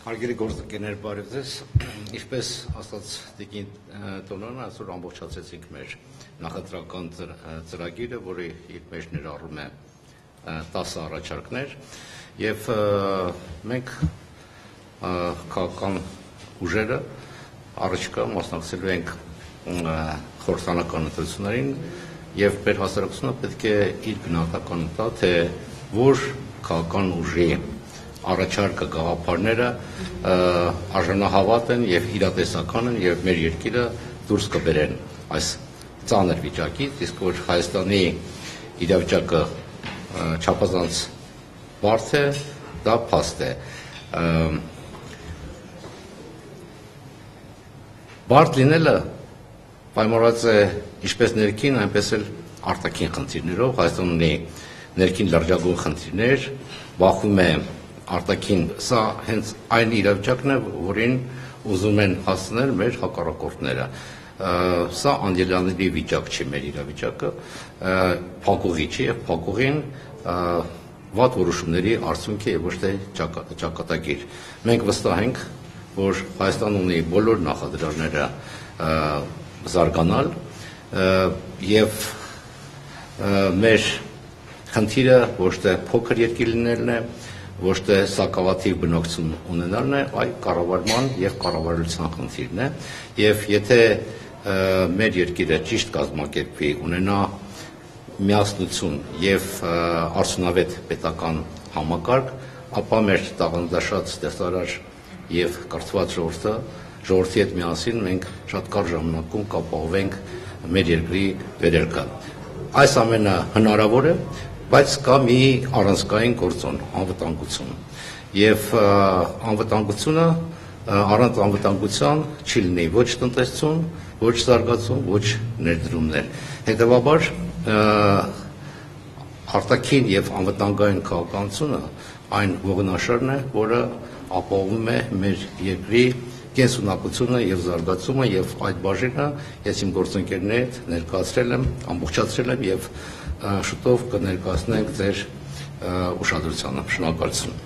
Հարգելի գործընկերներ, բարև ձեզ։ Ինչպես ասաց Տիկին Տոնոն, այսօր ամբողջացրեցինք մեր նախընտրական ծրագիրը, որը իր մեջ ներառում է 10 առաջարկներ, եւ մենք քաղաքական ուժերը առաջիկա մասնակցելու ենք խորհրդանական ընտրություններին եւ մեր հասարակությունը պետք է իր գնահատականը տա, թե որ քաղաքական ուժի առաջարկը գաղափարները արժանահավատ են եւ իրատեսական են եւ մեր երկիրը դուրս կբերեն այս ծանր վիճակից, իսկ որ Հայաստանի իրավիճակը չափազանց բարդ է, դա փաստ է։ Բարդ լինելը պայմանավորված է ինչպես ներքին, այնպես էլ արտաքին խնդիրներով, Հայաստանը ունի ներքին լրջագույն խնդիրներ, բախվում է արտաքին, սա հենց այն իրավիճակն է, որին ուզում են հասնել մեր հակառակորդները։ Սա անդելանելի վիճակ չի մեր իրավիճակը, փակուղի չի եւ փակուղին վատ որոշումների արդյունք է եւ ոչ թե ճակատագիր։ Մենք վստահ ենք, որ Հայաստանը ունի բոլոր նախադրյալները զարգանալ եւ մեր խնդիրը ոչ թե փոքր երկիր լինելն է, ոչ թե սակավաթիվ բնակչություն ունենալն է, այլ կառավարման եւ կառավարության խնդիրն է, եւ եթե մեր երկիրը ճիշտ կազմակերպվի, ունենա միասնություն եւ արդյունավետ պետական համակարգ, ապա մեր տաղանդաշատ ստեղծարար եւ կրթված ժողովրդի հետ միասին մենք շատ կարճ ժամանակում կապահովենք մեր երկրի վերելքը։ Այս ամենը հնարավոր է, բայց կա մի առանցքային գործոն, անվտանգություն, եւ անվտանգությունը առանց անվտանգության չի լինի ոչ տնտեսություն, ոչ զարգացում, ոչ ներդրումներ։ Հետևաբար արտաքին եւ անվտանգային քաղաքականությունը այն ողնաշարն է, որը ապահովում է մեր երկրի կենսունակությունը եւ զարգացումը, եւ այդ բաժինը ես իմ գործընկերների հետ ներկայացրել եմ, ամբողջացրել եմ եւ շուտով կներկայացնենք ձեր ուշադրությանը։ Շնորհակալություն։